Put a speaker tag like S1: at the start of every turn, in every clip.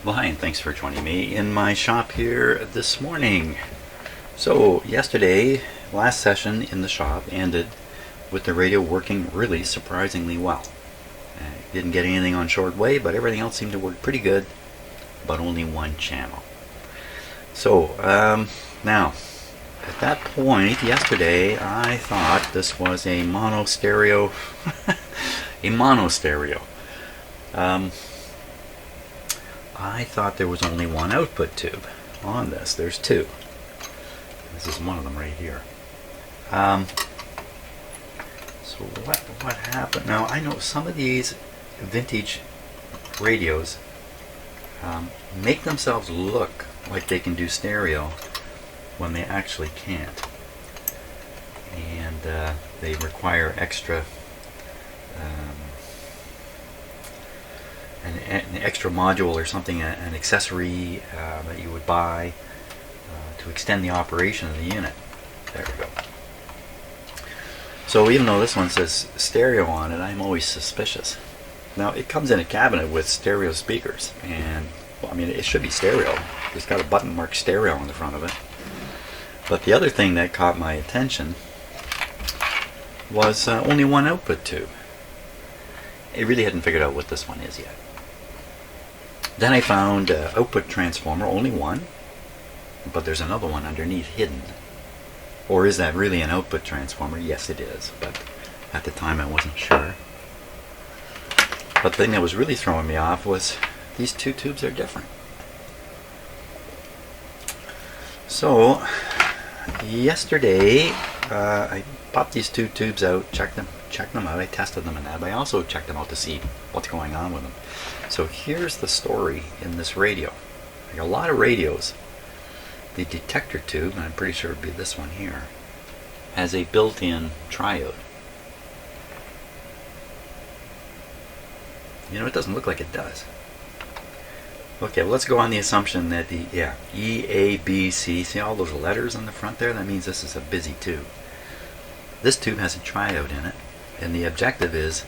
S1: Well, hi, and thanks for joining me in my shop here this morning. So, yesterday, last session in the shop ended with the radio working really surprisingly well. Didn't get anything on shortwave, but everything else seemed to work pretty good, but only one channel. So, now, at that point yesterday, I thought this was a mono stereo, a mono stereo. I thought there was only one output tube on this. There's two. This is one of them right here. So what happened? Now I know some of these vintage radios make themselves look like they can do stereo when they actually can't, and they require extra. An extra module or something, an accessory that you would buy to extend the operation of the unit. There we go. So even though this one says stereo on it, I'm always suspicious. Now it comes in a cabinet with stereo speakers, and well, I mean it should be stereo. It's got a button marked stereo on the front of it. But the other thing that caught my attention was only one output tube. I really hadn't figured out what this one is yet. Then I found output transformer, only one, but there's another one underneath hidden. Or is that really an output transformer? Yes, it is, but at the time I wasn't sure. But the thing that was really throwing me off was these two tubes are different. So yesterday I popped these two tubes out, checked them out, I tested them and that, but I also checked them out to see what's going on with them. So here's the story in this radio. Like a lot of radios, the detector tube, and I'm pretty sure it would be this one here, has a built-in triode. You know, it doesn't look like it does. Okay, well, let's go on the assumption that the, E, A, B, C, see all those letters on the front there? That means this is a busy tube. This tube has a triode in it, and the objective is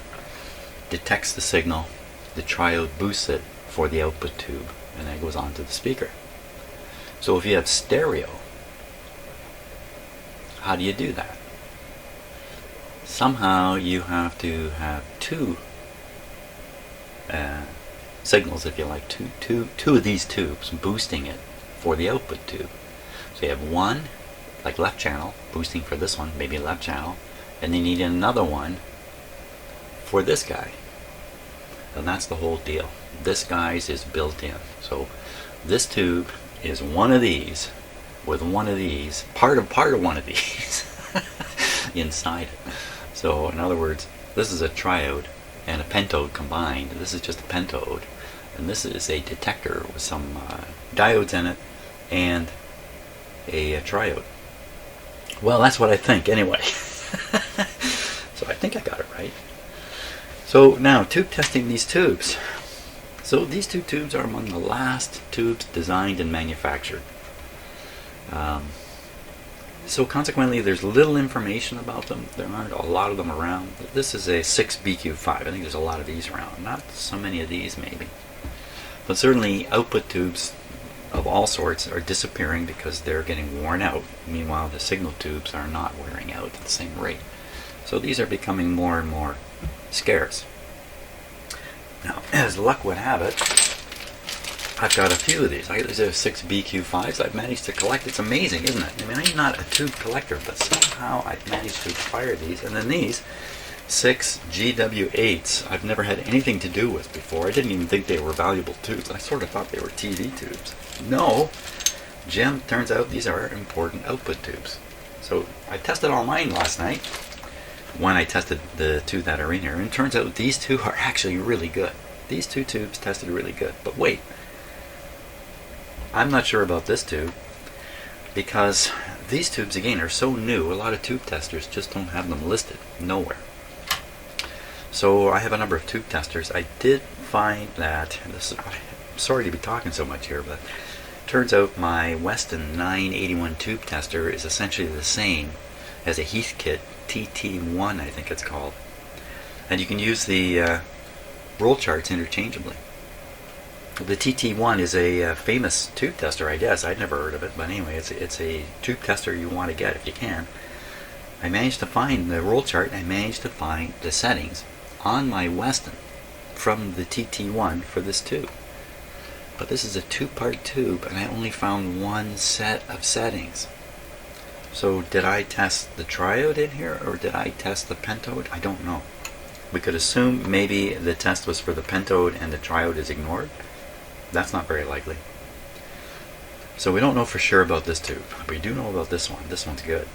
S1: detects the signal, the triode boosts it for the output tube, and then it goes on to the speaker. So if you have stereo, how do you do that? Somehow you have to have two signals, if you like, two of these tubes boosting it for the output tube. So you have one, like left channel, boosting for this one, maybe left channel, and then you need another one for this guy. And that's the whole deal. This guy's is built in. So this tube is one of these with one of these, part of one of these inside it. So in other words, this is a triode and a pentode combined. This is just a pentode, and this is a detector with some diodes in it and a triode. Well, that's what I think anyway. So I think I got it right. So now, tube testing these tubes. So these two tubes are among the last tubes designed and manufactured. So consequently, there's little information about them. There aren't a lot of them around. This is a 6BQ5. I think there's a lot of these around. Not so many of these, maybe. But certainly, output tubes of all sorts are disappearing because they're getting worn out. Meanwhile, the signal tubes are not wearing out at the same rate. So these are becoming more and more scarce. Now, as luck would have it, I've got a few of these. These are 6BQ5s I've managed to collect. It's amazing, isn't it? I mean, I'm not a tube collector, but somehow I've managed to acquire these. And then these 6GW8s I've never had anything to do with before. I didn't even think they were valuable tubes. I sort of thought they were TV tubes. No, Jim, turns out these are important output tubes. So I tested all mine last night when I tested the two that are in here, and it turns out these two are actually really good. These two tubes tested really good. But wait, I'm not sure about this tube, because these tubes again are so new. A lot of tube testers just don't have them listed nowhere. So I have a number of tube testers. I did find that, and this is, I'm sorry to be talking so much here, but it turns out my Weston 981 tube tester is essentially the same as a Heathkit TT1, I think it's called. And you can use the roll charts interchangeably. The TT1 is a famous tube tester, I guess. I'd never heard of it, but anyway, it's a tube tester you want to get if you can. I managed to find the roll chart, and I managed to find the settings on my Weston from the TT1 for this tube. But this is a two-part tube, and I only found one set of settings. So did I test the triode in here, or did I test the pentode? I don't know. We could assume maybe the test was for the pentode and the triode is ignored. That's not very likely. So we don't know for sure about this tube. We do know about this one. This one's good.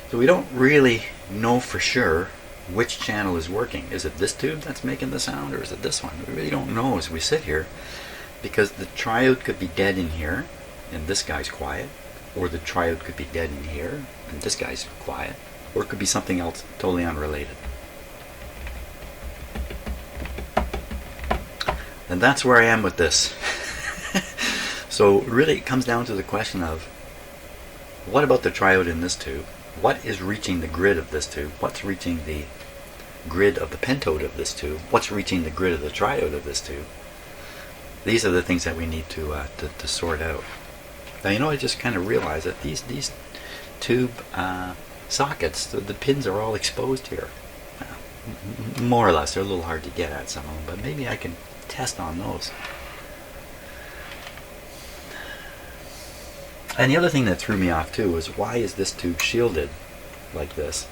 S1: So we don't really know for sure which channel is working. Is it this tube that's making the sound, or is it this one? We really don't know as we sit here, because the triode could be dead in here and this guy's quiet, or the triode could be dead in here and this guy's quiet, or it could be something else totally unrelated. And that's where I am with this. So really it comes down to the question of, what about the triode in this tube? What is reaching the grid of this tube? What's reaching the grid of the pentode of this tube? What's reaching the grid of the triode of this tube? These are the things that we need to sort out. Now, I just kind of realized that these tube sockets, the pins are all exposed here. More or less. They're a little hard to get at, some of them, but maybe I can test on those. And the other thing that threw me off too was, why is this tube shielded like this,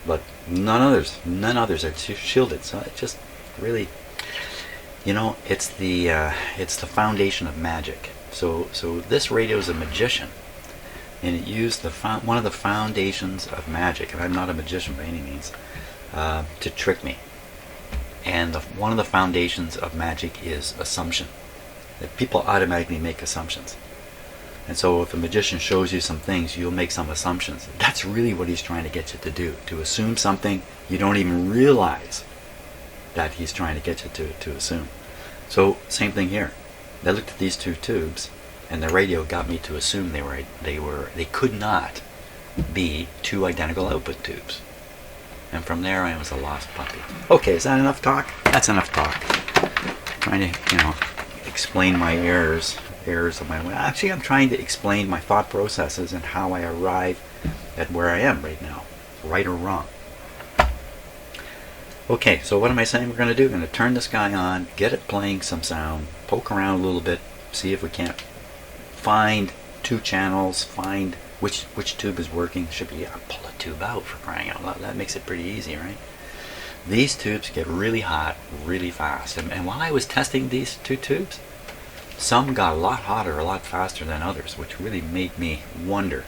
S1: but none others are shielded? So it just really, it's the foundation of magic. So this radio is a magician, and it used one of the foundations of magic, and I'm not a magician by any means, to trick me. And one of the foundations of magic is assumption. That people automatically make assumptions. And so if a magician shows you some things, you'll make some assumptions. That's really what he's trying to get you to do, to assume something you don't even realize that he's trying to get you to assume. So same thing here. I looked at these two tubes, and the radio got me to assume they could not be two identical output tubes. And from there I was a lost puppy. Okay, is that enough talk? That's enough talk. Trying to, explain my errors of my way. Actually, I'm trying to explain my thought processes and how I arrive at where I am right now, right or wrong. Okay, so what am I saying we're going to do? We're going to turn this guy on, get it playing some sound, poke around a little bit, see if we can't find two channels, find which tube is working. Should be, pull a tube out, for crying out loud. That makes it pretty easy, right? These tubes get really hot really fast. And while I was testing these two tubes, some got a lot hotter, a lot faster than others, which really made me wonder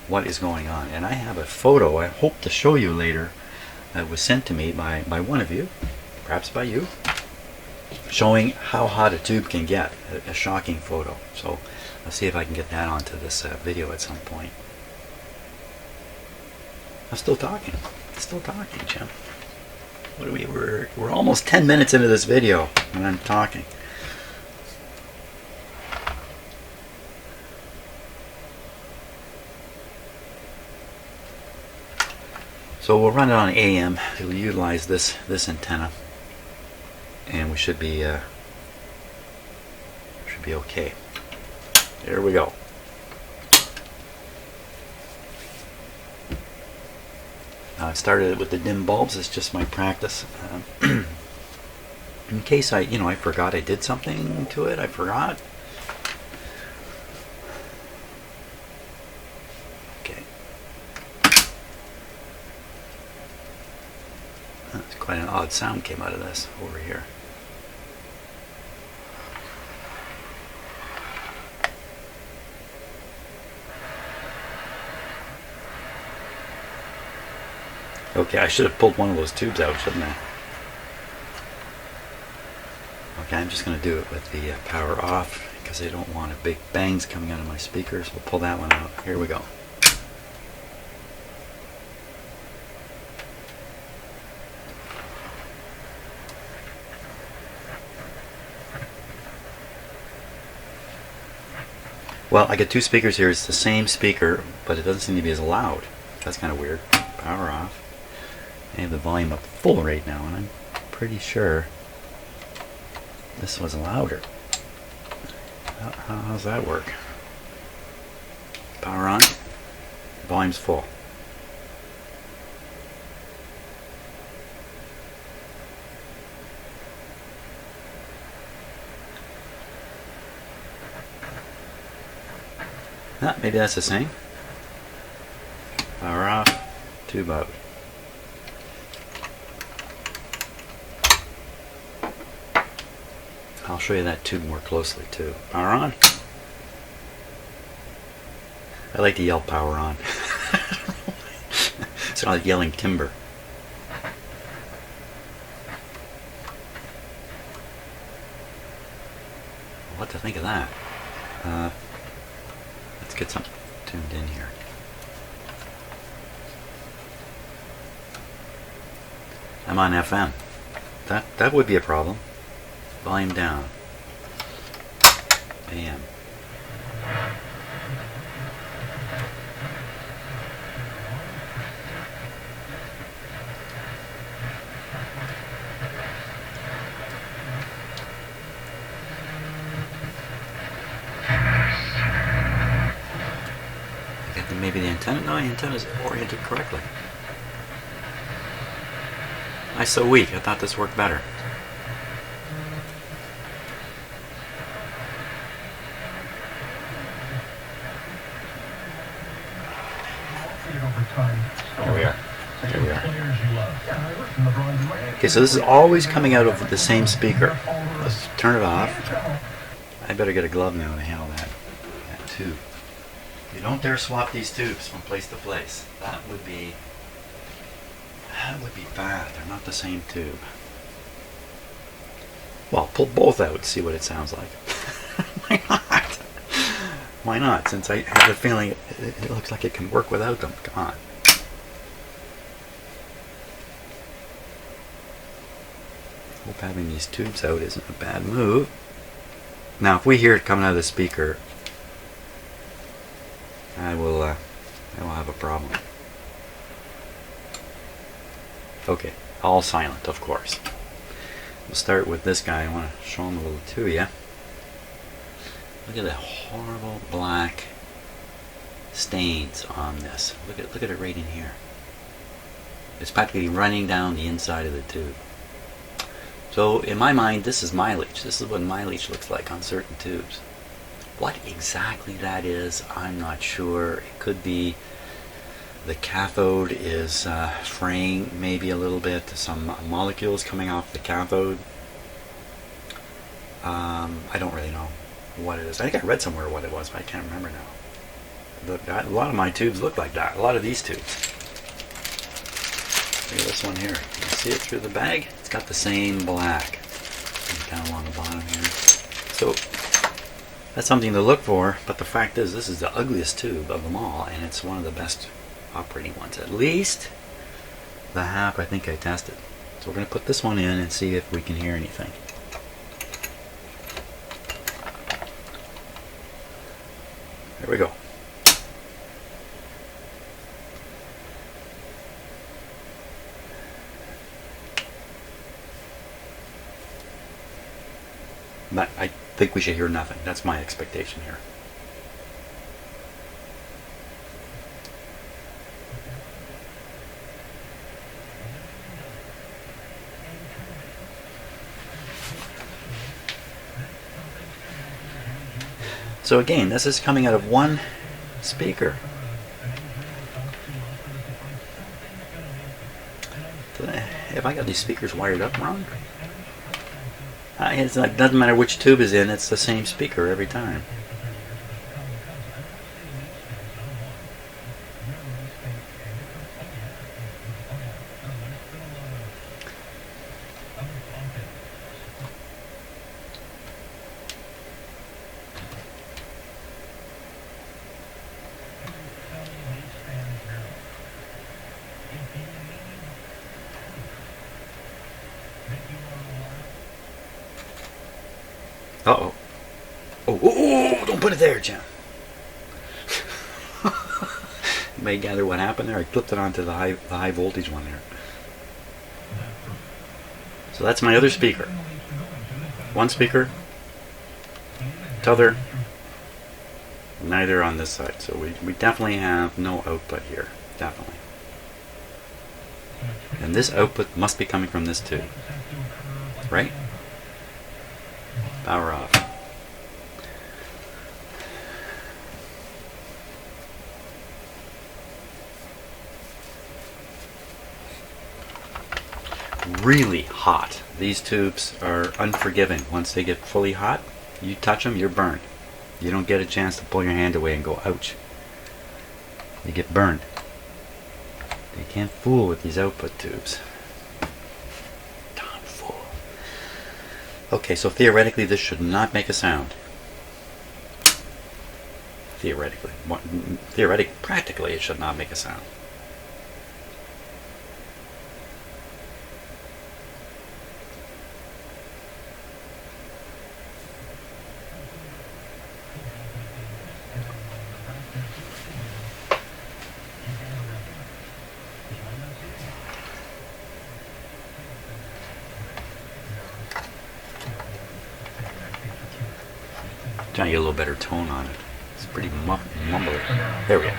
S1: what is going on. And I have a photo I hope to show you later that was sent to me by one of you, perhaps by you, showing how hot a tube can get, a shocking photo. So I'll see if I can get that onto this video at some point. I'm still talking, Jim. We're almost 10 minutes into this video and I'm talking. So we'll run it on AM. It'll utilize this antenna, and we should be okay. There we go. I started it with the dim bulbs. It's just my practice. In case I forgot I did something to it. I forgot. Quite an odd sound came out of this over here. Okay, I should have pulled one of those tubes out, shouldn't I? Okay, I'm just going to do it with the power off because I don't want a big bangs coming out of my speakers. We'll pull that one out. Here we go. Well, I got two speakers here. It's the same speaker, but it doesn't seem to be as loud. That's kind of weird. Power off. I have the volume up full right now, and I'm pretty sure this was louder. How's that work? Power on. Volume's full. Ah, maybe that's the same. Power off. Tube out. I'll show you that tube more closely too. Power on. I like to yell power on. It's like yelling timber. What to think of that? Let's get something tuned in here. I'm on FM. That would be a problem. Volume down. AM. Maybe the antenna? No, the antenna is oriented correctly. I'm so weak. I thought this worked better. There we are. There we are. Okay, so this is always coming out of the same speaker. Let's turn it off. I better get a glove now to handle that tube. You don't dare swap these tubes from place to place. That would be bad. They're not the same tube. Well, pull both out, see what it sounds like. Why not? Why not? Since I have a feeling it looks like it can work without them. Come on. Hope having these tubes out isn't a bad move. Now, if we hear it coming out of the speaker, I will have a problem. Okay, all silent, of course. We'll start with this guy. I want to show him a little to you. Look at the horrible black stains on this. Look at it right in here. It's practically running down the inside of the tube. So in my mind, this is mileage. This is what mileage looks like on certain tubes. What exactly that is, I'm not sure. It could be the cathode is fraying maybe a little bit. Some molecules coming off the cathode. I don't really know what it is. I think I read somewhere what it was, but I can't remember now. A lot of my tubes look like that. A lot of these tubes. Look at this one here. You see it through the bag? It's got the same black. Down along the bottom here. So that's something to look for, but the fact is this is the ugliest tube of them all, and it's one of the best operating ones. At least the half I think I tested. So we're going to put this one in and see if we can hear anything. There we go. But I think we should hear nothing. That's my expectation here. So again, this is coming out of one speaker. Have I got these speakers wired up wrong? It doesn't matter which tube is in, it's the same speaker every time. Uh-oh. Oh, don't put it there, Jim. You may gather what happened there. I clipped it onto the high voltage one there. So that's my other speaker. one speaker, t'other, neither on this side. So we definitely have no output here. Definitely. And this output must be coming from this tube. Right? Power off. Really hot. These tubes are unforgiving. Once they get fully hot, you touch them, you're burned. You don't get a chance to pull your hand away and go, ouch. You get burned. They can't fool with these output tubes. Don't fool. Okay, so theoretically this should not make a sound. Theoretically. Practically it should not make a sound. Trying to get a little better tone on it. It's pretty mumbly. There we go.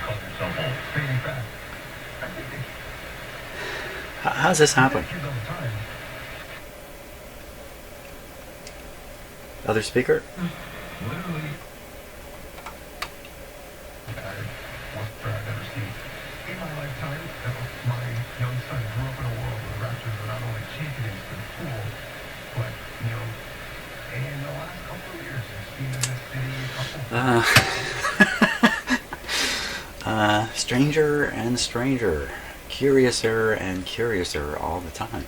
S1: How's this happen? Other speaker? Stranger and stranger, curiouser and curiouser all the time.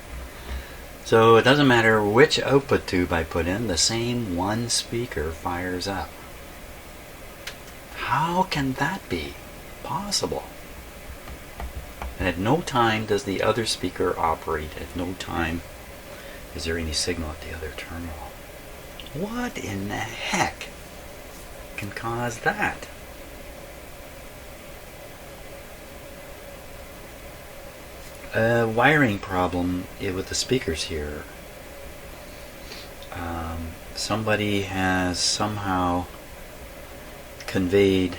S1: So it doesn't matter which output tube I put in, the same one speaker fires up. How can that be possible? And at no time does the other speaker operate. At no time is there any signal at the other terminal. What in the heck can cause that? A wiring problem with the speakers here. Somebody has somehow conveyed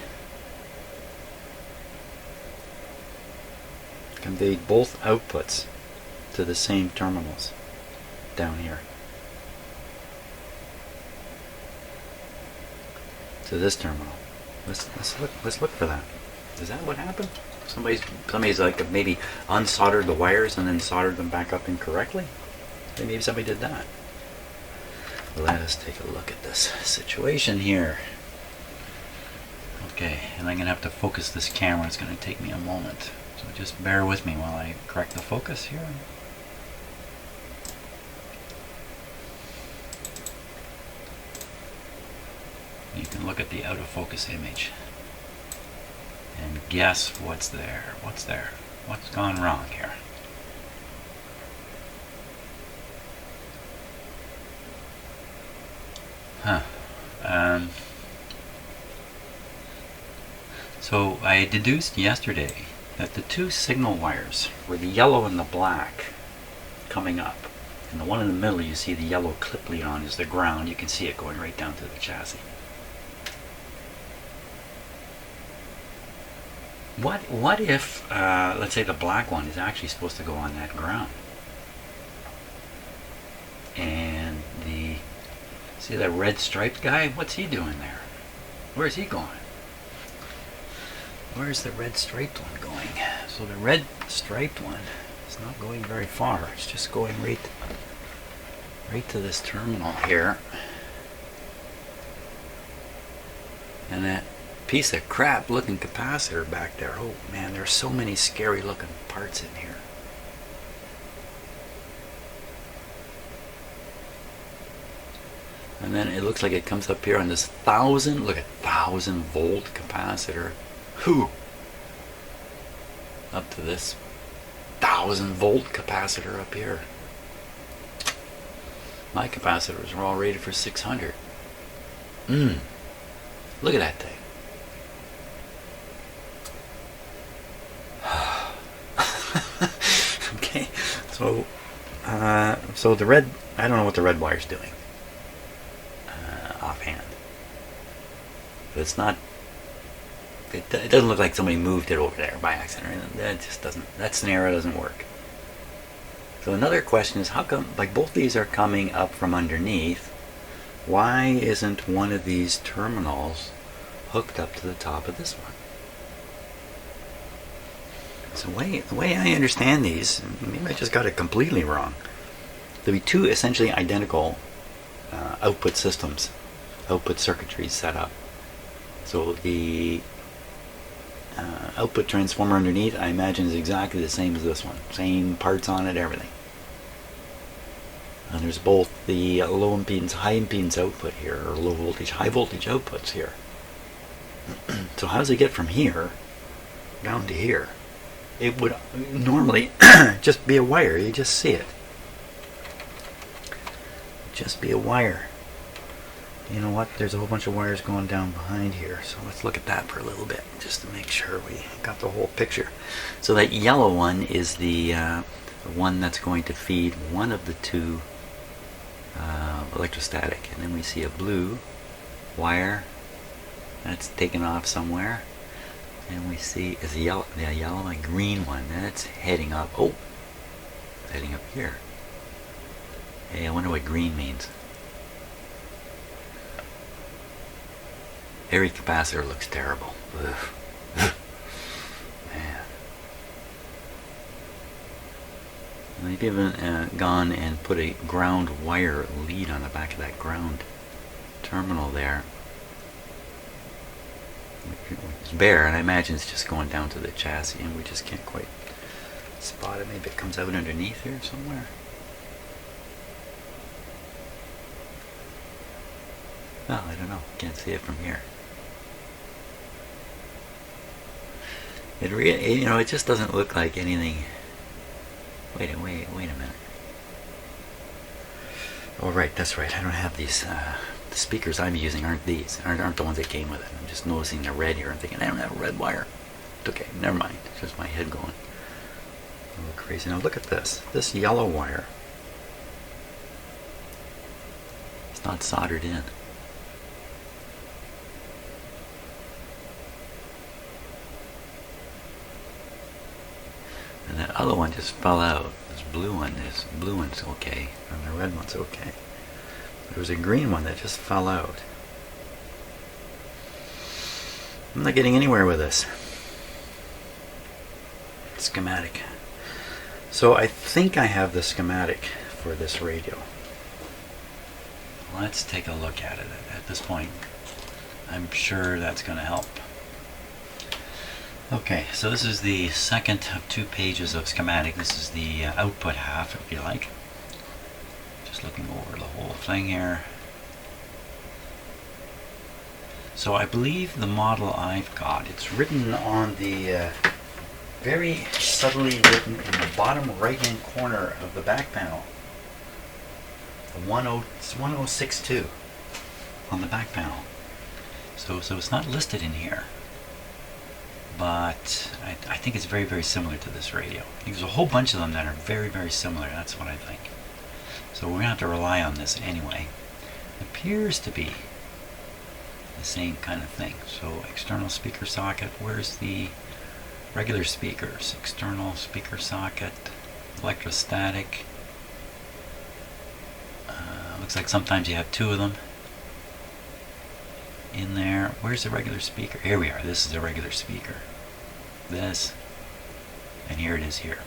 S1: both outputs to the same terminals down here. To this terminal. Let's look for that. Is that what happened? Somebody's like maybe unsoldered the wires and then soldered them back up incorrectly? Maybe somebody did that. Let us take a look at this situation here. Okay, and I'm going to have to focus this camera. It's going to take me a moment. So just bear with me while I correct the focus here. You can look at the out of focus image and guess what's there. What's there? What's gone wrong here? Huh. So I deduced yesterday that the two signal wires were the yellow and the black coming up. And the one in the middle, you see the yellow clip lead on is the ground. You can see it going right down to the chassis. What if, let's say the black one is actually supposed to go on that ground? And see that red striped guy? What's he doing there? Where's he going? Where's the red striped one going? So the red striped one is not going very far. It's just going right to this terminal here. And that piece of crap looking capacitor back there. Oh man, there's so many scary looking parts in here. And then it looks like it comes up here on this 1,000 volt capacitor. Whew! Up to this 1,000 volt capacitor up here. My capacitors are all rated for 600. Look at that thing. Okay, so the red, I don't know what the red wire's doing. offhand. But it's not. It doesn't look like somebody moved it over there by accident. That just doesn't. That scenario doesn't work. So another question is, how come, like, both these are coming up from underneath? Why isn't one of these terminals hooked up to the top of this one? So the way I understand these, maybe I just got it completely wrong. There'll be two essentially identical output systems, output circuitries set up. So the output transformer underneath, I imagine, is exactly the same as this one. Same parts on it, everything. And there's both the low impedance, high impedance output here, or low voltage, high voltage outputs here. So how does it get from here down to here? It would normally just be a wire. You just see it. Just be a wire. You know what? There's a whole bunch of wires going down behind here. So let's look at that for a little bit, just to make sure we got the whole picture. So that yellow one is the one that's going to feed one of the two electrostatic. And then we see a blue wire that's taken off somewhere. And we see is the yellow and green one. That's heading up. Oh, heading up here. Hey, I wonder what green means. Every capacitor looks terrible. Ugh. Man. They've even gone and put a ground wire lead on the back of that ground terminal there. It's bare, and I imagine it's just going down to the chassis, and we just can't quite spot it. Maybe it comes out underneath here somewhere. Well, I don't know. Can't see it from here. It really, it just doesn't look like anything. Wait a minute. Oh, right, that's right. I don't have these. The speakers I'm using aren't these. Aren't the ones that came with it. I'm just noticing the red here. I'm thinking, I don't have a red wire. It's okay, never mind. It's just my head going a little crazy. Now look at this. This yellow wire. It's not soldered in. And that other one just fell out. This blue one's okay, and the red one's okay. There was a green one that just fell out. I'm not getting anywhere with this schematic. So I think I have the schematic for this radio. Let's take a look at it at this point. I'm sure that's going to help. Okay, so this is the second of 2 pages of schematic. This is the output half, if you like. Just looking over the whole thing here. So I believe the model I've got, it's written on the very subtly written in the bottom right hand corner of the back panel. It's 1062 on the back panel. So it's not listed in here. But I think it's very, very similar to this radio. I think there's a whole bunch of them that are very, very similar. That's what I think. So we're going to have to rely on this anyway. It appears to be the same kind of thing. So external speaker socket. Where's the regular speakers? External speaker socket. Electrostatic. Looks like sometimes you have 2 of them in there. Where's the regular speaker? Here we are. This is a regular speaker. This. And here it is here.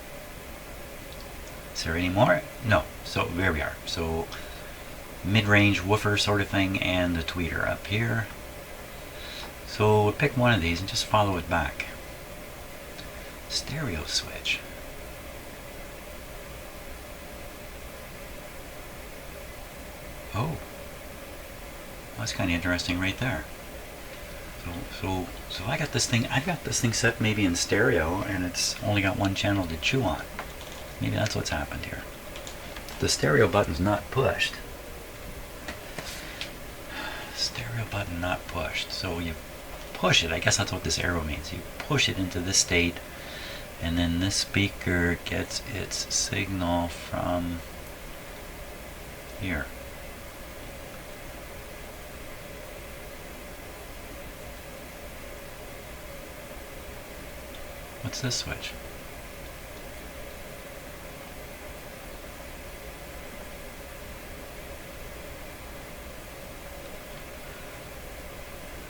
S1: Is there any more? No. So there we are. So mid-range woofer sort of thing, and the tweeter up here. So we'll pick one of these and just follow it back. Stereo switch. Oh. That's kind of interesting right there. So I got this thing. I've got this thing set maybe in stereo, and it's only got 1 channel to chew on. Maybe that's what's happened here. The stereo button's not pushed. Stereo button not pushed. So you push it. I guess that's what this arrow means. You push it into this state, and then this speaker gets its signal from here. What's this switch?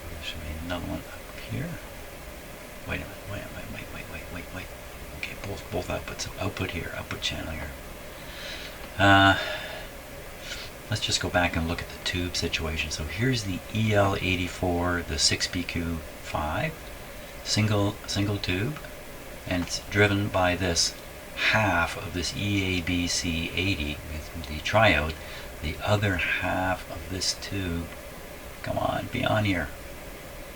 S1: There should be another one up here. Wait a minute. Wait. Okay, both outputs. Output here. Output channel here. Let's just go back and look at the tube situation. So here's the EL84, the 6PQ5, single tube, and it's driven by this half of this EABC80, the triode. The other half of this tube, come on, be on here.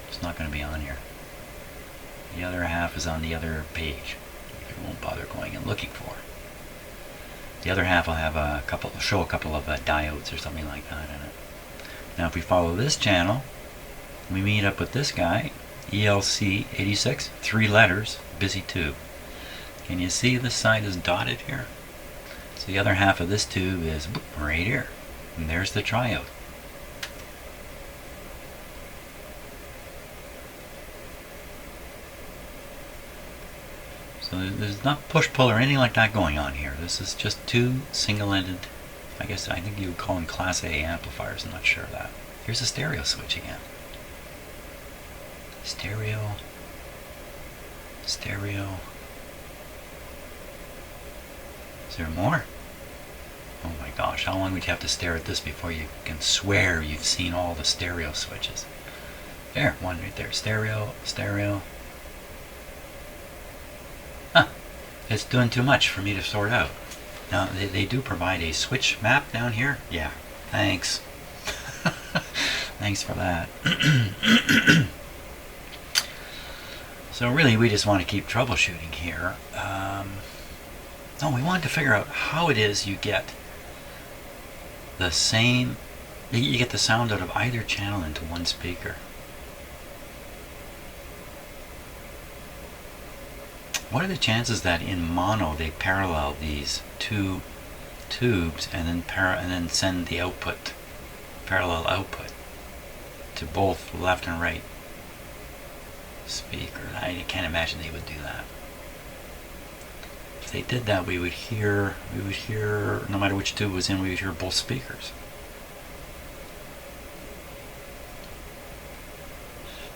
S1: It's not going to be on here. The other half is on the other page. You won't bother going and looking for. The other half will have show a couple of diodes or something like that in it. Now if we follow this channel, we meet up with this guy, ELC86, 3 letters, busy tube. Can you see this side is dotted here? So the other half of this tube is right here. And there's the triode. So there's not push-pull or anything like that going on here. This is just 2 single-ended, I think you would call them Class A amplifiers. I'm not sure of that. Here's a stereo switch again. Stereo. Is there more? Oh my gosh, how long would you have to stare at this before you can swear you've seen all the stereo switches? There, one right there. Stereo. Huh. It's doing too much for me to sort out. Now, they do provide a switch map down here. Yeah, thanks. Thanks for that. So really, we just want to keep troubleshooting here. No, we wanted to figure out how it is you get the same, you get the sound out of either channel into one speaker. What are the chances that in mono they parallel these 2 tubes and then send the output, parallel output, to both left and right speakers? I can't imagine they would do that. If they did that, we would hear, no matter which tube was in, we would hear both speakers.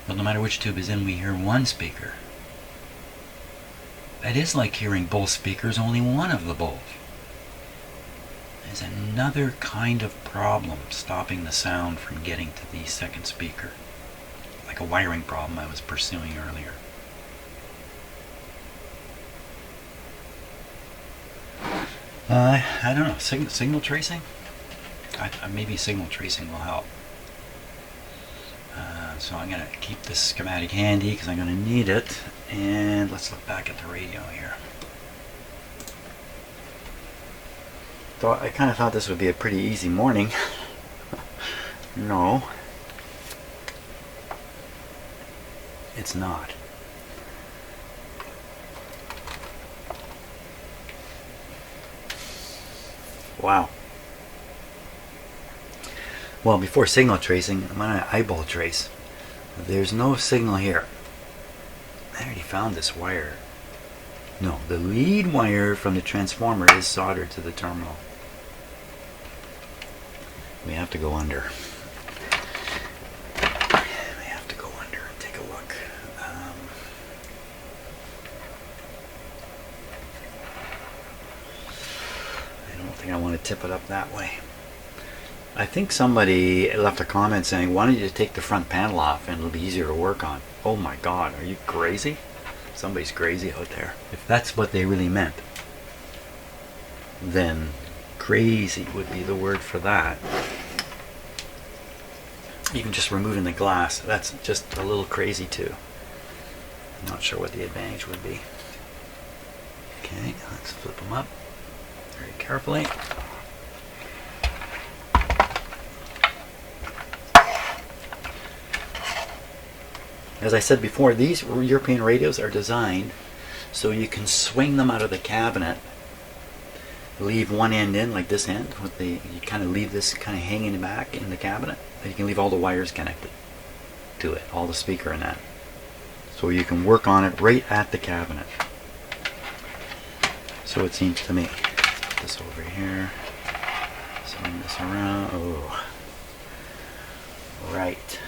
S1: But no matter which tube is in, we hear one speaker. It is like hearing both speakers, only one of the both. There's another kind of problem stopping the sound from getting to the second speaker. Like a wiring problem I was pursuing earlier. I don't know, signal tracing? Maybe signal tracing will help. So I'm going to keep this schematic handy because I'm going to need it. And let's look back at the radio here. So I kind of thought this would be a pretty easy morning. No. It's not. Wow. Well, before signal tracing, I'm going to eyeball trace. There's no signal here. I already found this wire. No, the lead wire from the transformer is soldered to the terminal. We have to go under. We have to go under and take a look. I don't think I want to tip it up that way. I think somebody left a comment saying, why don't you take the front panel off and it'll be easier to work on. Oh my God, are you crazy? Somebody's crazy out there. If that's what they really meant, then crazy would be the word for that. Even just removing the glass, that's just a little crazy too. I'm not sure what the advantage would be. Okay, let's flip them up very carefully. As I said before, these European radios are designed so you can swing them out of the cabinet, leave one end in, like this end, with the, you kind of leave this kind of hanging back in the cabinet, and you can leave all the wires connected to it, all the speaker and that. So you can work on it right at the cabinet. So it seems to me. Let's put this over here. Swing this around. Oh. Right.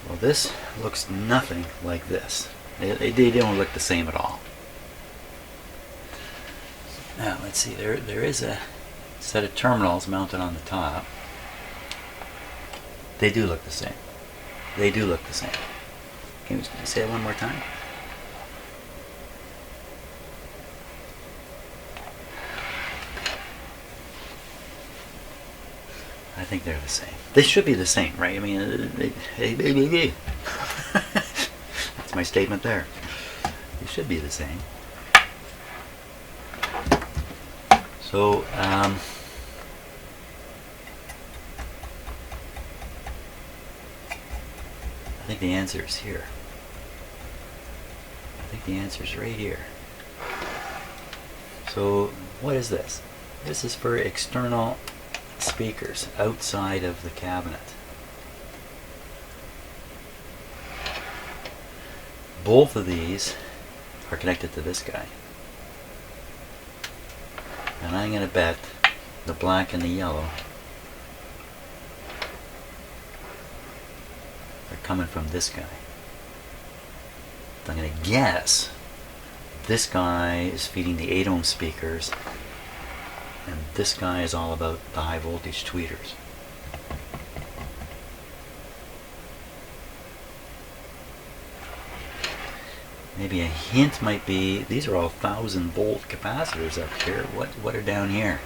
S1: Well, this looks nothing like this. They don't look the same at all. Now, let's see. There is a set of terminals mounted on the top. They do look the same. They do look the same. Can you say it one more time? I think they're the same. They should be the same, right? I mean, that's my statement there. They should be the same. So, I think the answer is here. I think the answer is right here. So, what is this? This is for external speakers outside of the cabinet. Both of these are connected to this guy. And I'm going to bet the black and the yellow are coming from this guy. I'm going to guess this guy is feeding the 8 ohm speakers, and this guy is all about the high voltage tweeters. Maybe a hint might be these are all 1000 volt capacitors up here. What are down here?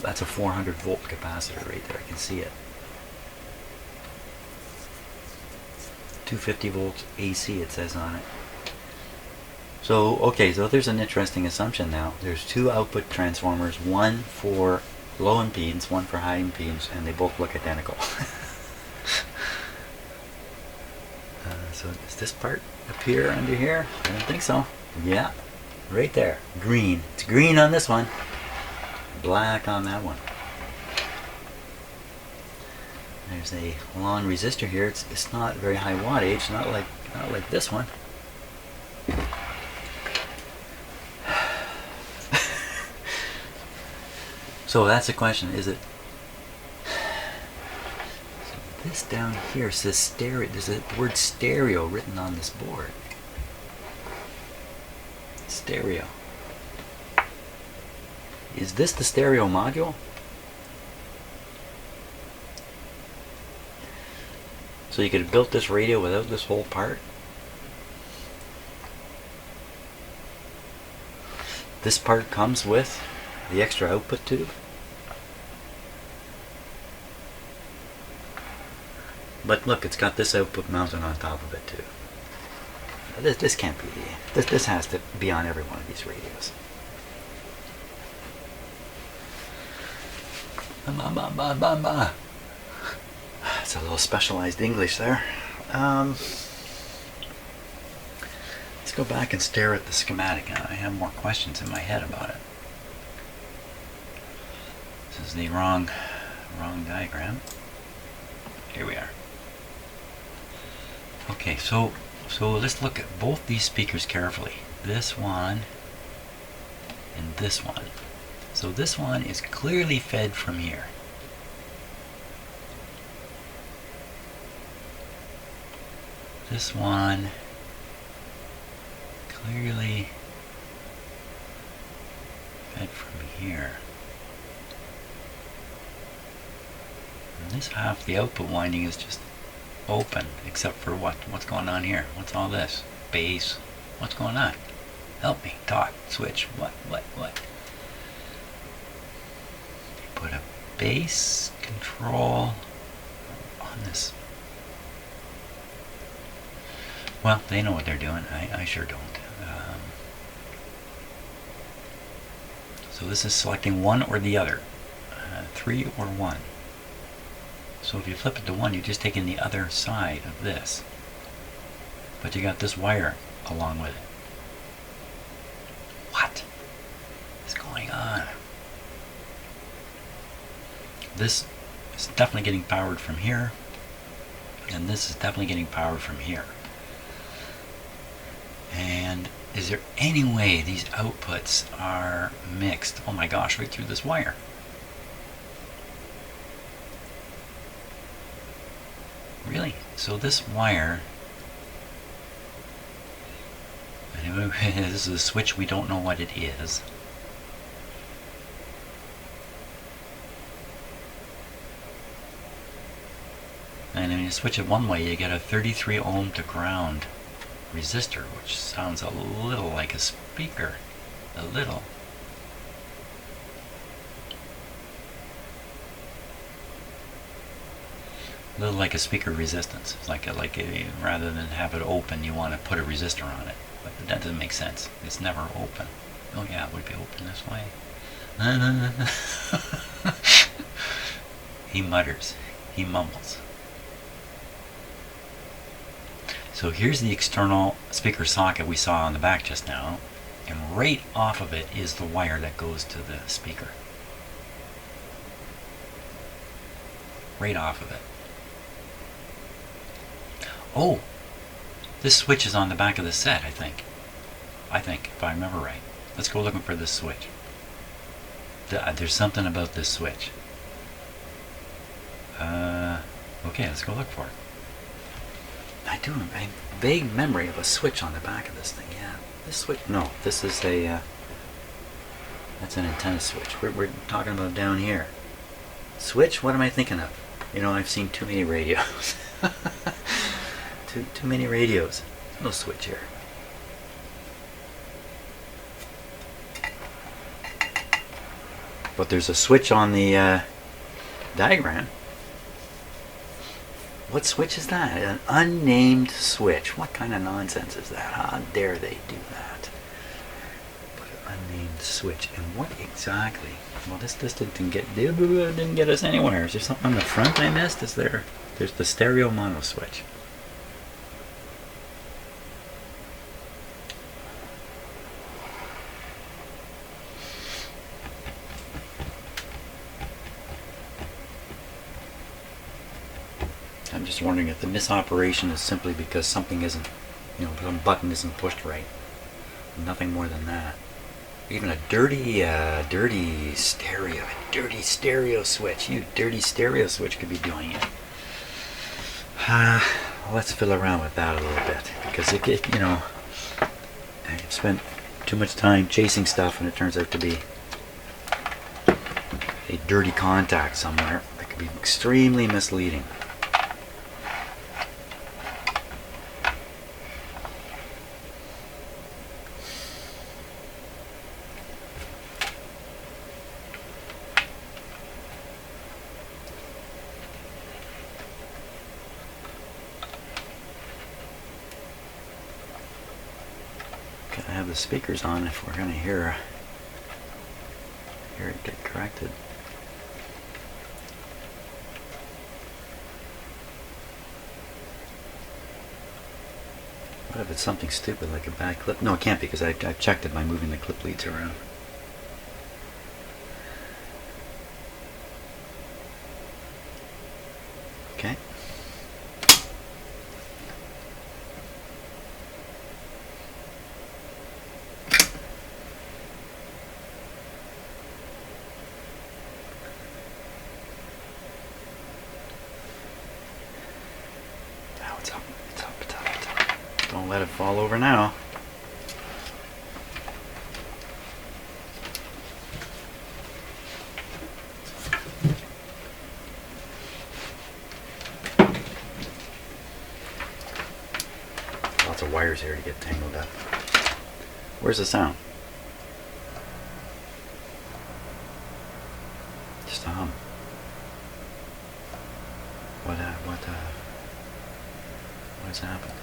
S1: That's a 400 volt capacitor right there. I can see it. 250 volts AC it says on it. So, okay, so there's an interesting assumption now. There's 2 output transformers, one for low impedance, one for high impedance, and they both look identical. So does this part appear under here? I don't think so. Yeah, right there. Green. It's green on this one. Black on that one. There's a long resistor here. It's not very high wattage, not like this one. So that's the question. Is it? So this down here says stereo. There's a word stereo written on this board. Stereo. Is this the stereo module? So you could have built this radio without this whole part? This part comes with the extra output tube? But look, it's got this output mounted on top of it too. This can't be this has to be on every one of these radios. It's a little specialized English there. Let's go back and stare at the schematic. I have more questions in my head about it. This is the wrong diagram. Here we are. Okay, so let's look at both these speakers carefully. This one and this one. So this one is clearly fed from here. This one clearly fed from here. And this half, the output winding, is just open, except for what's going on here? What's all this? Base. What's going on? Help me. Talk. Switch. What? Put a base control on this. Well, they know what they're doing. I sure don't. So this is selecting one or the other. 3 or 1. So if you flip it to 1, you're just taking the other side of this. But you got this wire along with it. What is going on? This It's definitely getting powered from here, and this is definitely getting powered from here. And is there any way these outputs are mixed? Oh my gosh, right through this wire. Really? So this wire, anyway, this is a switch, we don't know what it is. And when you switch it one way, you get a 33 ohm to ground resistor, which sounds a little like a speaker. A little. A little like a speaker resistance. It's like a rather than have it open, you want to put a resistor on it. But that doesn't make sense. It's never open. Oh yeah, it would be open this way. He mutters. He mumbles. So here's the external speaker socket we saw on the back just now, and right off of it is the wire that goes to the speaker. Right off of it. Oh, this switch is on the back of the set, I think, if I remember right. Let's go looking for this switch. There's something about this switch. Okay, let's go look for it. I do have a vague memory of a switch on the back of this thing, yeah. This switch, no, this is a, that's an antenna switch. We're talking about down here. Switch? What am I thinking of? You know, I've seen too many radios. Too many radios. No switch here. But there's a switch on the diagram. What switch is that? An unnamed switch. What kind of nonsense is that? How dare they do that? But an unnamed switch. And what exactly? Well, this didn't get us anywhere. Is there something on the front I missed? Is there? There's the stereo mono switch. I'm just wondering if the misoperation is simply because something isn't, some button isn't pushed right. Nothing more than that. Even a dirty stereo switch. You dirty stereo switch could be doing it. Let's fiddle around with that a little bit, because I've spent too much time chasing stuff, and it turns out to be a dirty contact somewhere that could be extremely misleading. I have the speakers on if we're going to hear it get corrected. What if it's something stupid like a bad clip? No, it can't be, because I've checked it by moving the clip leads around. Okay. It's up. Don't let it fall over now. Lots of wires here to get tangled up. Where's the sound? Just a hum. What's happened?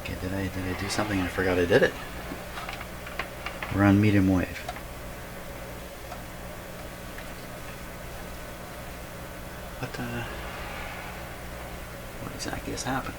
S1: Okay, did I do something and I forgot I did it? We're on medium wave. What exactly has happened?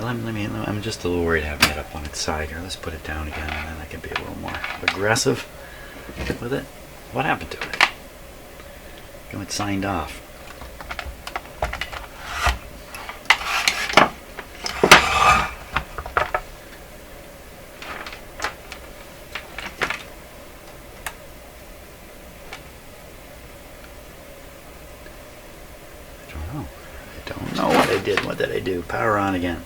S1: I'm just a little worried having it up on its side here. Let's put it down again, and then I can be a little more aggressive with it. What happened to it? It signed off. I don't know what I did. What did I do? Power on again.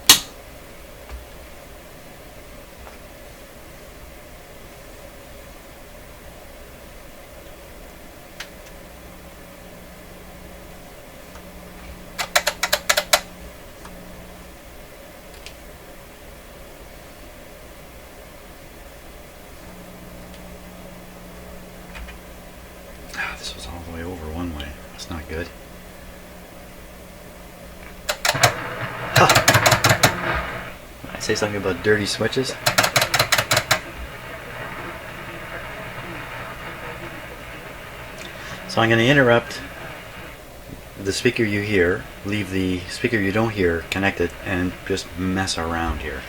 S1: This was all the way over one way. That's not good. Did I say something about dirty switches? So I'm going to interrupt the speaker you hear, leave the speaker you don't hear connected, and just mess around here.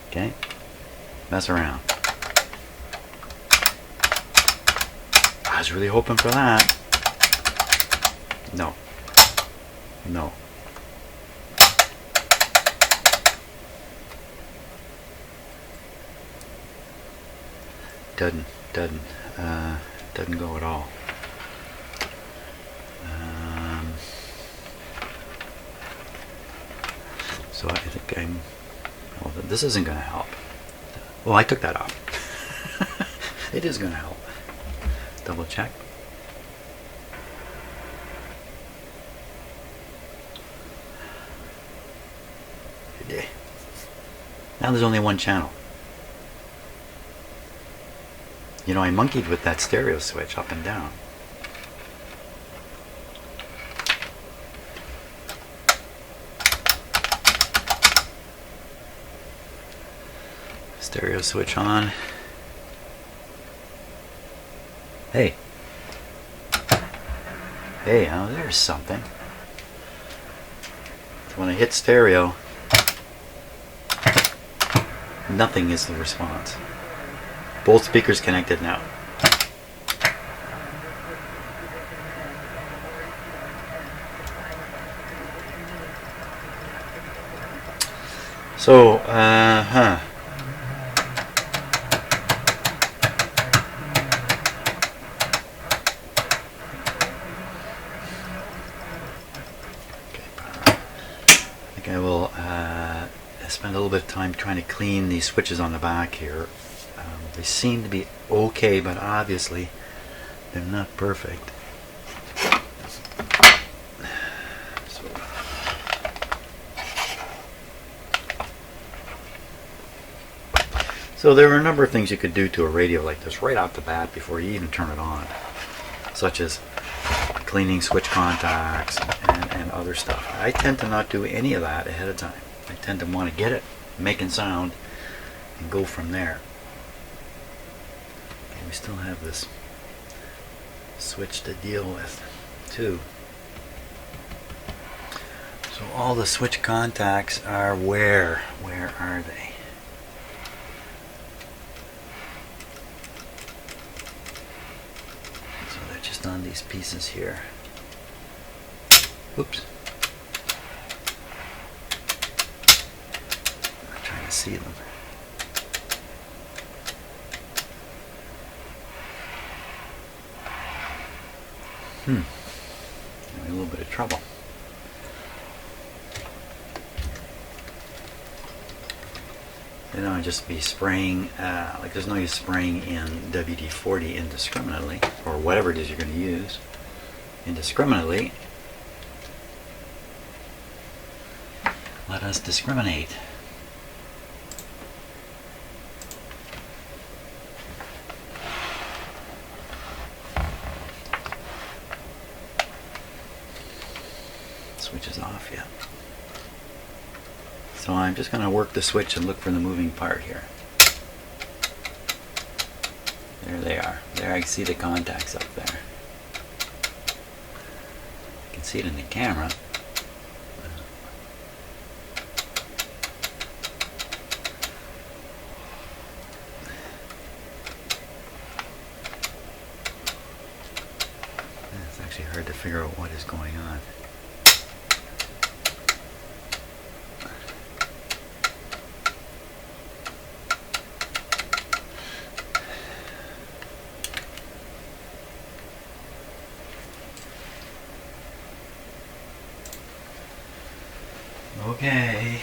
S1: Okay? Mess around. I was really hoping for that. No. No. Doesn't go at all. So I think well, this isn't going to help. Well, I took that off. It is going to help. Double check. Now there's only one channel. You know, I monkeyed with that stereo switch up and down. Stereo switch on. Hey. Hey, oh, there's something. When I hit stereo, nothing is the response. Both speakers connected now. So, I will spend a little bit of time trying to clean these switches on the back here. They seem to be okay, but obviously they're not perfect. So there are a number of things you could do to a radio like this right off the bat before you even turn it on, such as cleaning switch contacts and other stuff. I tend to not do any of that ahead of time. I tend to want to get it making sound and go from there. And we still have this switch to deal with too. So all the switch contacts are where? Where are they? So they're just on these pieces here. Oops. I'm trying to see them. Having a little bit of trouble. Then I'll just be spraying, like there's no use spraying in WD-40 indiscriminately, or whatever it is you're going to use indiscriminately. Let us discriminate. Switch is off yet. So I'm just going to work the switch and look for the moving part here. There they are. There I see the contacts up there. You can see it in the camera. figure out what is going on. Okay.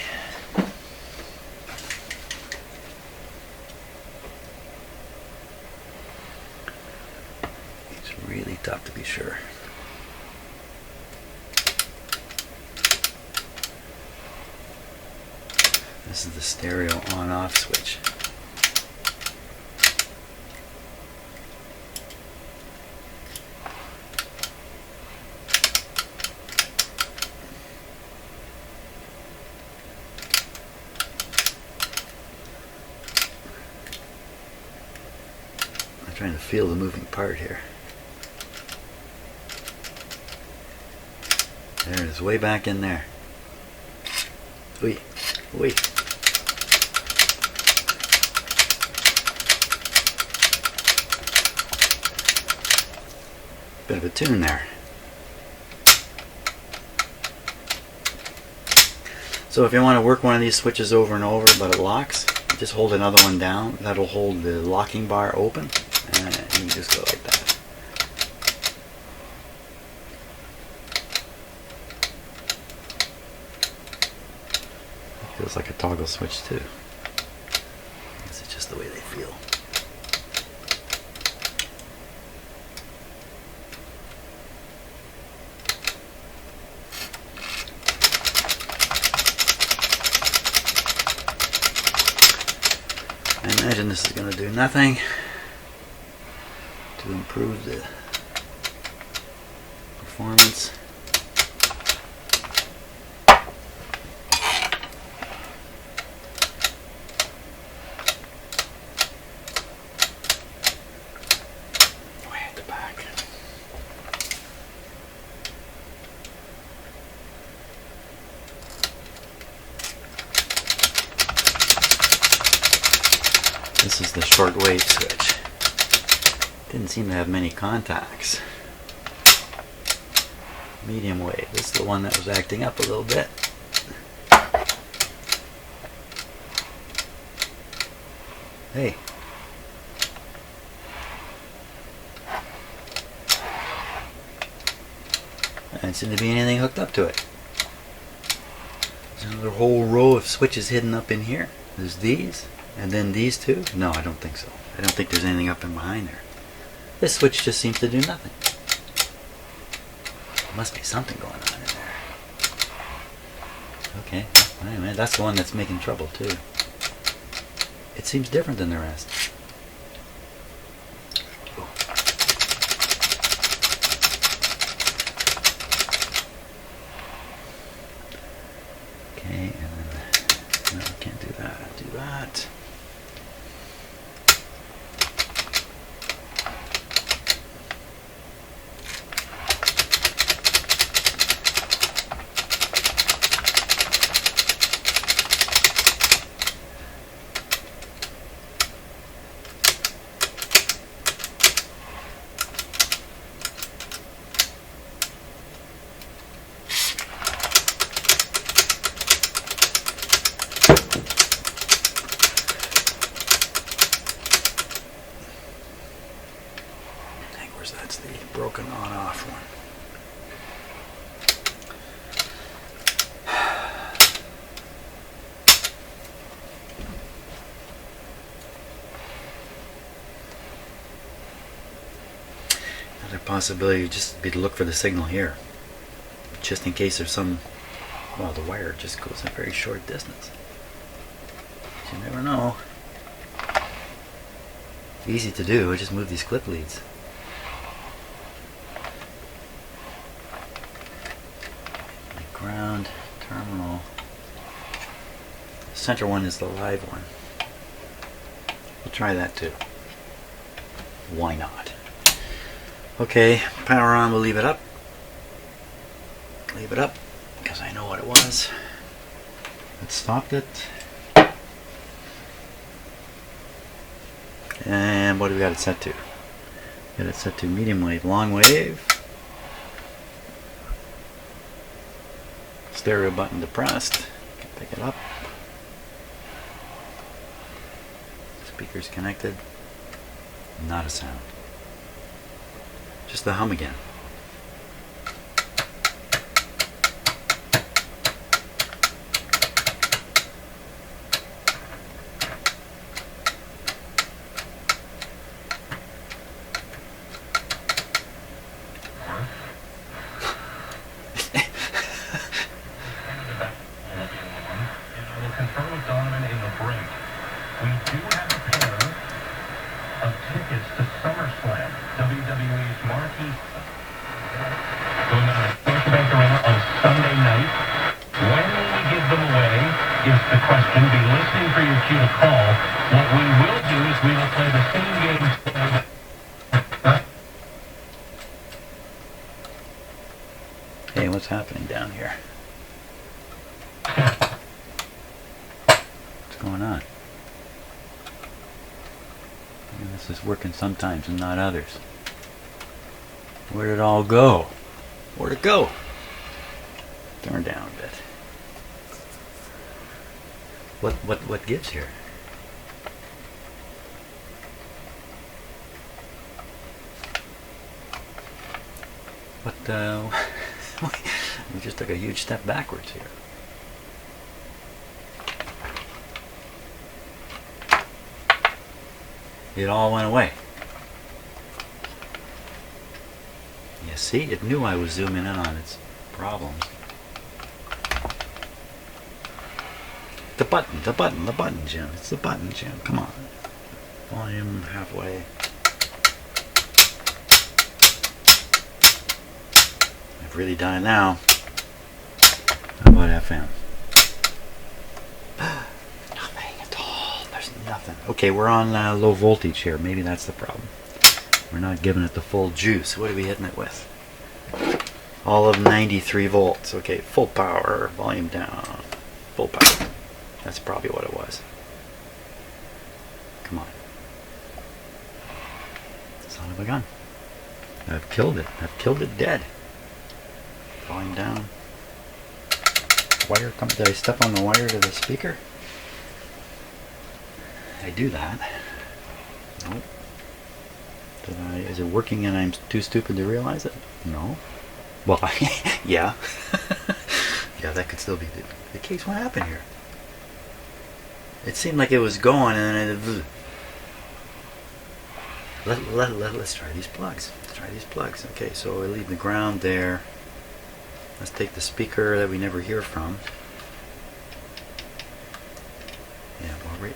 S1: It's really tough to be sure. This is the stereo on-off switch. I'm trying to feel the moving part here. There it is, way back in there. Wait, wait. Bit of a tune there. So if you want to work one of these switches over and over but it locks, just hold another one down. That'll hold the locking bar open, and you just go like that. It feels like a toggle switch too. This is just the way they feel. I imagine this is going to do nothing to improve the performance. Way at the back. This is the shortwave switch. Didn't seem to have many contacts. Medium wave. This is the one that was acting up a little bit. Hey. There didn't seem to be anything hooked up to it. There's another whole row of switches hidden up in here. There's these. And then these two? No, I don't think so. I don't think there's anything up and behind there. This switch just seems to do nothing. There must be something going on in there. Okay, anyway, that's the one that's making trouble too. It seems different than the rest. Okay, and then, no, I can't do that. Do that. That's the broken on-off one. Another possibility would just be to look for the signal here, just in case there's some, well, the wire just goes a very short distance. You never know. Easy to do, just move these clip leads. Ground terminal. The center one is the live one. We'll try that too. Why not? Okay, power on, we'll leave it up. Leave it up, because I know what it was. It stopped it. And what do we got it set to? Got it set to medium wave, long wave. stereo button depressed. Pick it up. Speakers connected. Not a sound. Just the hum again. Hey, what's happening down here? What's going on? And this is working sometimes and not others. Where did it all go? Where'd it go? Turn down a bit. What gives here? We just took a huge step backwards here. It all went away. You see, it knew I was zooming in on its problems. The button, Jim. It's the button, Jim. Come on. Volume halfway. I've really done it now. How about FM? Nothing at all. There's nothing. Okay, we're on low voltage here. Maybe that's the problem. We're not giving it the full juice. What are we hitting it with? All of 93 volts. Okay, full power. Volume down. Full power. That's probably what it was. Come on. Son of a gun. I've killed it. I've killed it dead. Volume down. Wire come. Did I step on the wire to the speaker? I do that. Nope. Did I? Is it working and I'm too stupid to realize it? No. Well, yeah. Yeah, that could still be the case. What happened here? It seemed like it was going and then let's try these plugs. Let's try these plugs. Okay, so I leave the ground there. Let's take the speaker that we never hear from. Yeah, well, right.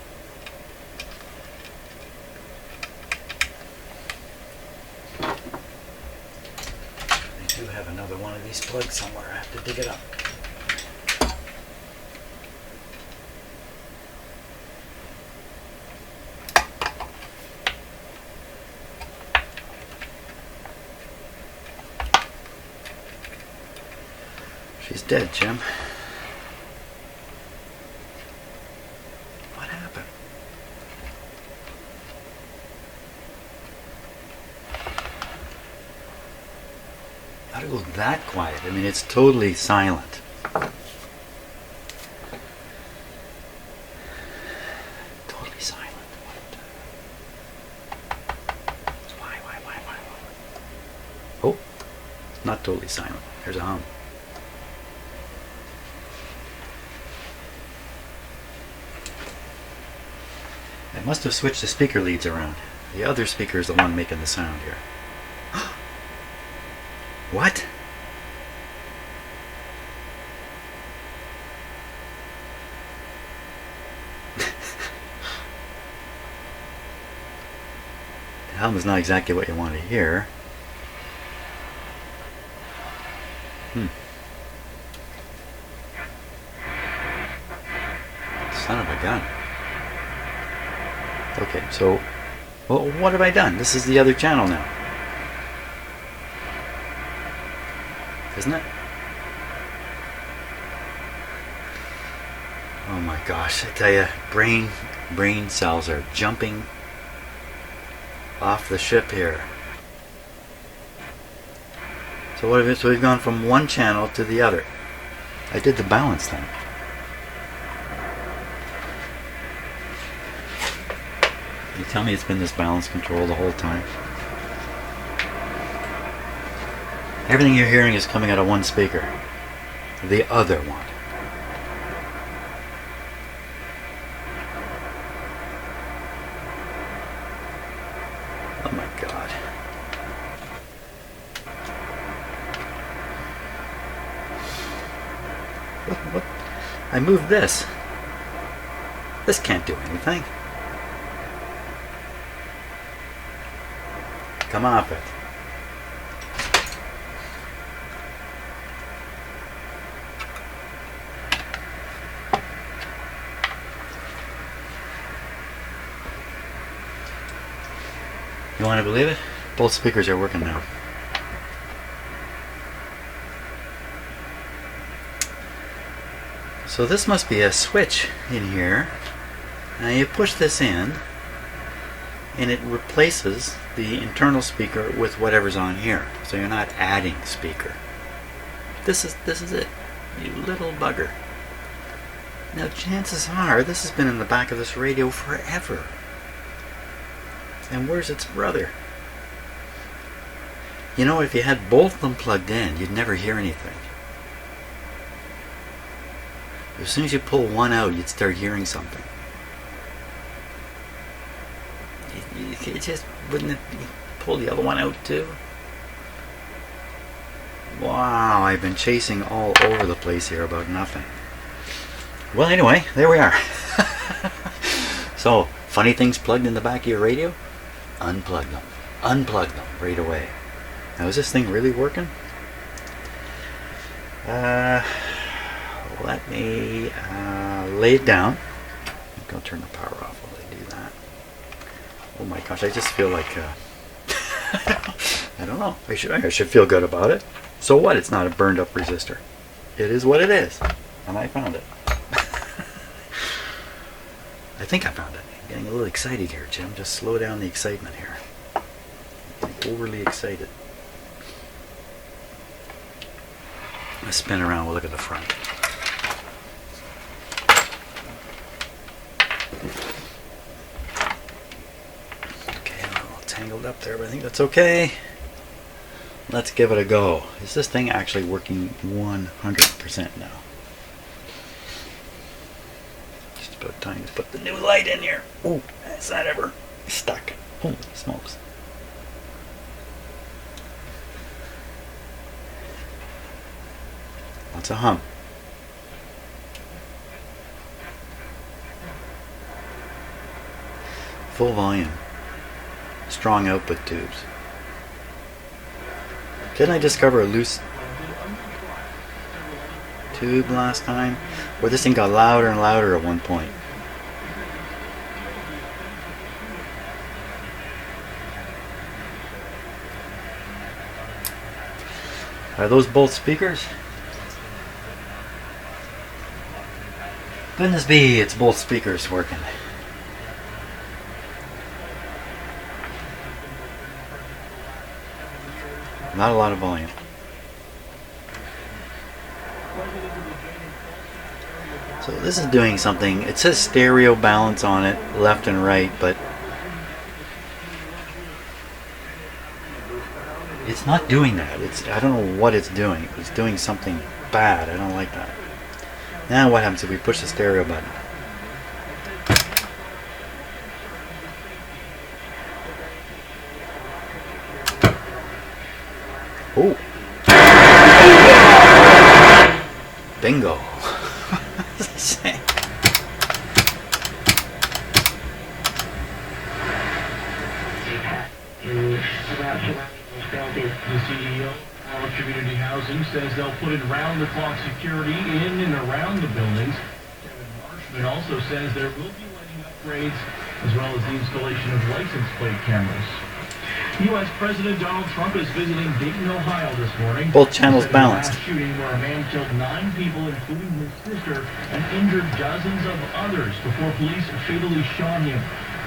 S1: I do have another one of these plugs somewhere. I have to dig it up. She's dead, Jim. What happened? How'd it go that quiet? I mean, it's totally silent. Totally silent. Why? Oh, it's not totally silent. There's a hum. I must have switched the speaker leads around. The other speaker is the one making the sound here. What? The hum is not exactly what you want to hear. Son of a gun. Okay, so, well, what have I done? This is the other channel now. Isn't it? Oh my gosh, I tell you, brain cells are jumping off the ship here. So what have it, so we've gone from one channel to the other. I did the balance thing. You tell me it's been this balance control the whole time? Everything you're hearing is coming out of one speaker. The other one. Oh my God. What? I moved this. This can't do anything. Come off it. You want to believe it? Both speakers are working now. So this must be a switch in here. Now you push this in and it replaces the internal speaker with whatever's on here. So you're not adding speaker. This is it. You little bugger. Now chances are this has been in the back of this radio forever. And where's its brother? You know, if you had both of them plugged in, you'd never hear anything. As soon as you pull one out, you'd start hearing something. You just wouldn't it pull the other one out too? Wow, I've been chasing all over the place here about nothing. Well, anyway, there we are. So, funny things plugged in the back of your radio? Unplug them. Unplug them right away. Now, is this thing really working? Let me lay it down. I'm going to turn the power off while I do that. Oh my gosh, I just feel like I don't know. I should feel good about it. So what? It's not a burned up resistor. It is what it is. And I found it. I think I found it. I'm getting a little excited here, Jim. Just slow down the excitement here. I'm getting overly excited. Let's spin around. We'll look at the front. Okay, I'm a little tangled up there, but I think that's okay. Let's give it a go. Is this thing actually working 100% now? Just about time to put the new light in here. Oh, is that ever stuck? Holy smokes. Lots of hum. Full volume. Strong output tubes. Didn't I discover a loose tube last time? Where this thing got louder and louder at one point. Are those both speakers? Goodness be, it's both speakers working. Not a lot of volume. So this is doing something. It says stereo balance on it, left and right, but it's not doing that. I don't know what it's doing. It's doing something bad. I don't like that. Now what happens if we push the stereo button? Oh. Bingo.
S2: The CEO of Community Housing says they'll put in round-the-clock security in and around the buildings. Kevin Marshman also says there will be lighting upgrades as well as the installation of license plate cameras. U.S. President Donald Trump is visiting Dayton, Ohio this morning.
S1: Both channels balanced.
S2: Last shooting where a man killed 9 people, including his sister, and injured dozens of others before police fatally shot him.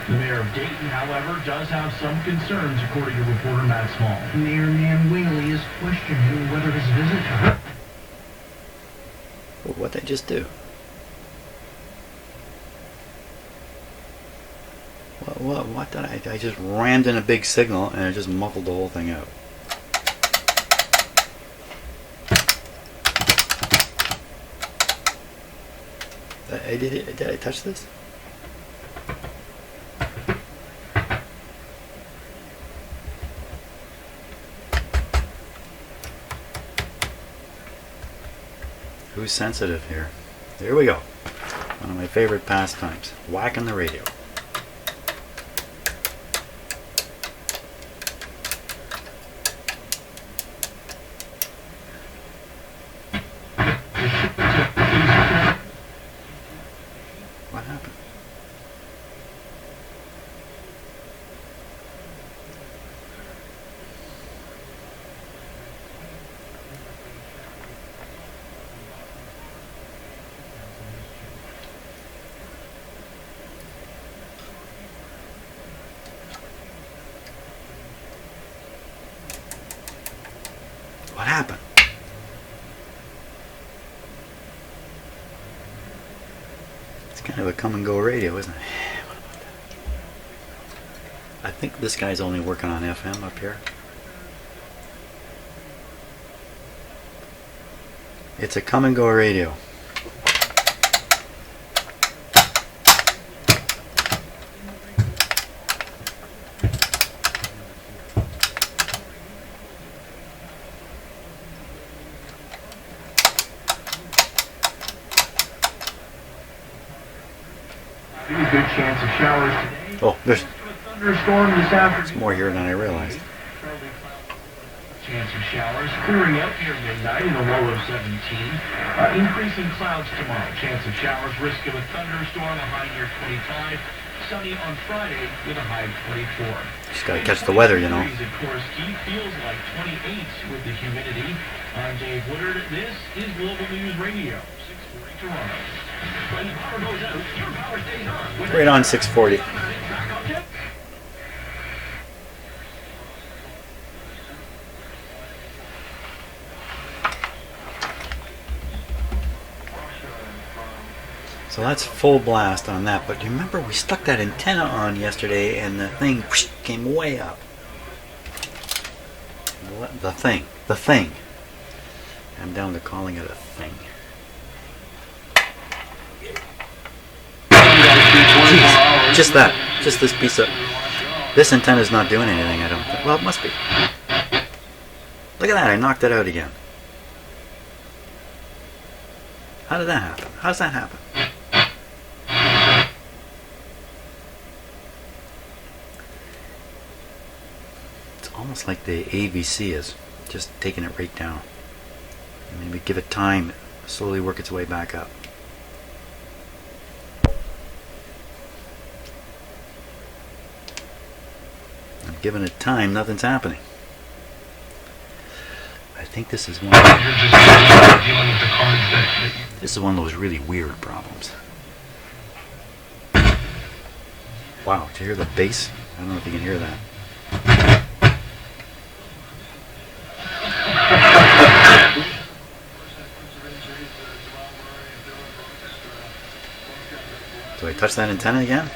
S2: The mayor of Dayton, however, does have some concerns, according to reporter Matt Small. Mayor Nan Whaley is questioning whether his visit to her...
S1: Oh, what'd they just do? What did I just rammed in a big signal and it just muffled the whole thing out. Did I touch this? Who's sensitive here? There we go. One of my favorite pastimes. Whacking the radio. What happened? What happened? It's kind of a come and go radio, isn't it? What about that? I think this guy's only working on FM up here. It's a come and go radio.
S2: Good chance of showers today.
S1: Oh, there's
S2: Thunderstorm this afternoon.
S1: more here than I realized.
S2: Chance of showers clearing up near midnight in a low of 17. Increasing clouds tomorrow. Chance of showers. Risk of a thunderstorm. A high near 25. Sunny on Friday with a high of 24.
S1: Just gotta catch the weather, you know.
S2: At Korting feels like 28 with the humidity. I'm Dave Woodard. This is Global News Radio. 640 Toronto. When the power goes out, your power stays on.
S1: Right on 640. So that's full blast on that, but you remember we stuck that antenna on yesterday and the thing whoosh, came way up. The thing. I'm down to calling it a thing. Jeez, just this piece of, this antenna is not doing anything, I don't think. Well, it must be. Look at that, I knocked it out again. How did that happen? How does that happen? It's almost like the AVC is just taking it right down. Maybe give it time, slowly work its way back up. I'm giving it time, nothing's happening. I think this is one. This is one of those really weird problems. Wow, did you hear the bass? I don't know if you can hear that. Do I touch that antenna again?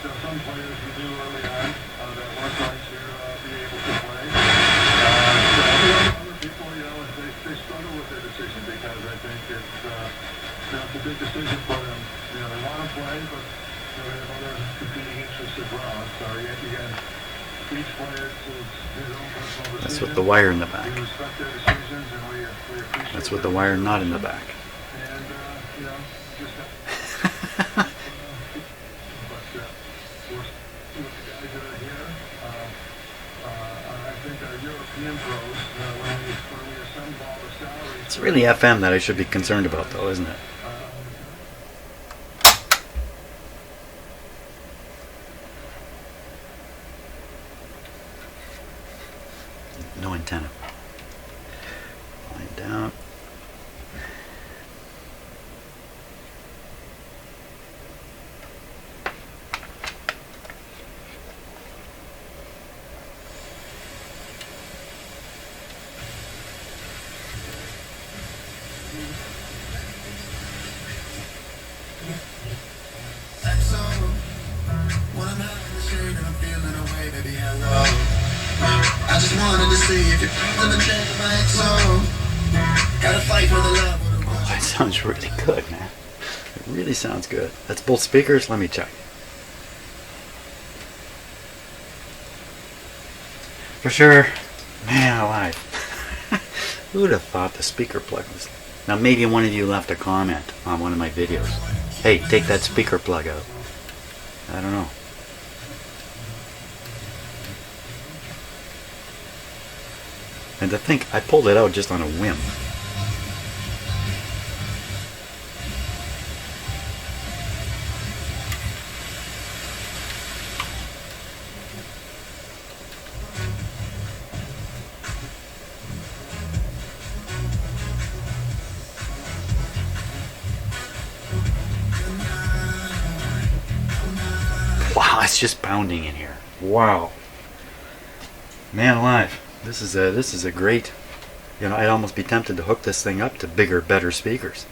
S3: Some players we do early on that weren't going to be able to play. Other people, they struggle with their decision because I think it's a big decision for them. They want to play, but they have other competing interests as well. So again, each player is his own personal decision.
S1: That's with the wire in the back.
S3: We respect their decisions and we appreciate.
S1: That's with the wire not in the back.
S3: And just.
S1: It's really FM that I should be concerned about, though, isn't it? No antenna. Line down.
S4: I just wanted to see if you're gonna change my XO. Gotta fight for the love.
S1: Oh, that sounds really good, man. It really sounds good. That's both speakers. Let me check. For sure. Man alive. Who would have thought the speaker plug was... Now maybe one of you left a comment on one of my videos. Hey, take that speaker plug out. I don't know. And to think, I pulled it out just on a whim. Wow, it's just pounding in here. Wow. Man alive. This is a great, you know, I'd almost be tempted to hook this thing up to bigger, better speakers.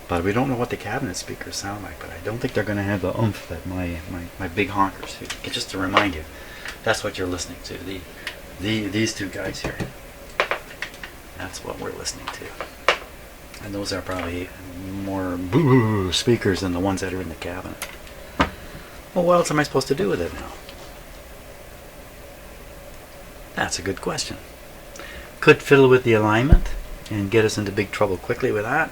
S1: But we don't know what the cabinet speakers sound like, but I don't think they're going to have the oomph that my big honkers do. Just to remind you, that's what you're listening to. These two guys here. That's what we're listening to. And those are probably more boo speakers than the ones that are in the cabinet. Well, what else am I supposed to do with it now? That's a good question. Could fiddle with the alignment and get us into big trouble quickly with that.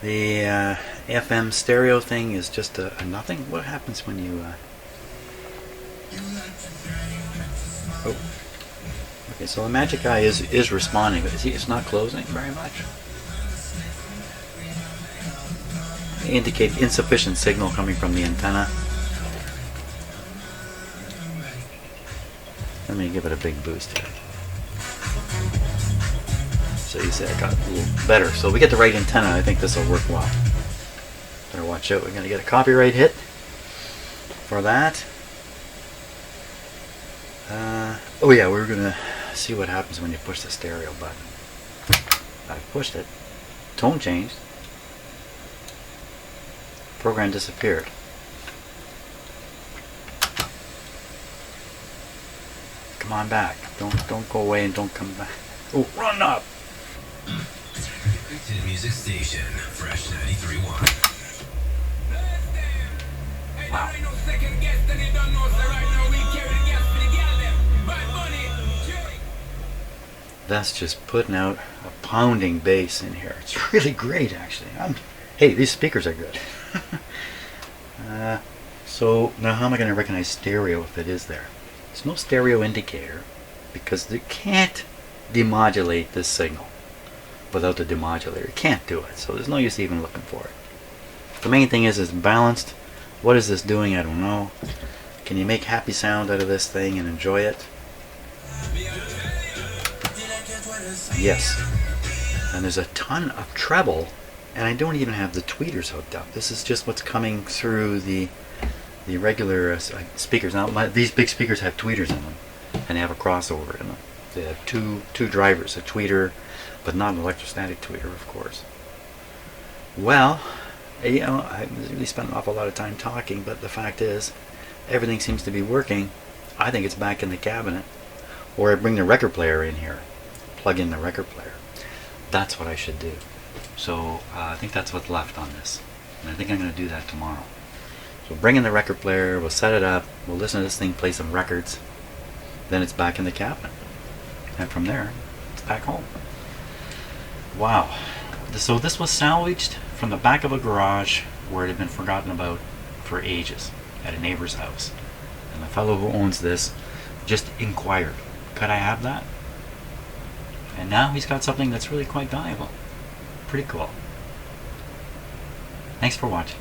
S1: The FM stereo thing is just a nothing. What happens when you... Oh. Okay, so the Magic Eye is responding, but it's not closing very much. Indicate insufficient signal coming from the antenna. Let me give it a big boost here. So you see I got a little better. So we get the right antenna, I think this will work well. Better watch out, we're going to get a copyright hit for that. Oh yeah, we're going to see what happens when you push the stereo button. I pushed it. Tone changed. Program disappeared. Come on back. Don't go away and don't come back. Oh, run up!
S4: Music station, Fresh 93.1.
S1: Wow. That's just putting out a pounding bass in here. It's really great, actually. Hey, these speakers are good. So now how am I going to recognize stereo if it is there? There's no stereo indicator because they can't demodulate this signal without the demodulator. You can't do it, so there's no use even looking for it. The main thing is it's balanced. What is this doing? I don't know. Can you make happy sound out of this thing and enjoy it? Yes. And there's a ton of treble, and I don't even have the tweeters hooked up. This is just what's coming through the regular speakers. Now these big speakers have tweeters in them, and they have a crossover in them. They have two drivers, a tweeter, but not an electrostatic tweeter, of course. Well, you know, I really spent an awful lot of time talking, but the fact is, everything seems to be working. I think it's back in the cabinet, or I bring the record player in here, plug in the record player. That's what I should do. So I think that's what's left on this, and I think I'm going to do that tomorrow. So bring in the record player, we'll set it up, we'll listen to this thing play some records, then it's back in the cabinet, and from there it's back home. Wow. So this was salvaged from the back of a garage where it had been forgotten about for ages at a neighbor's house, and the fellow who owns this just inquired, could I have that? And now he's got something that's really quite valuable. Pretty cool. Thanks for watching.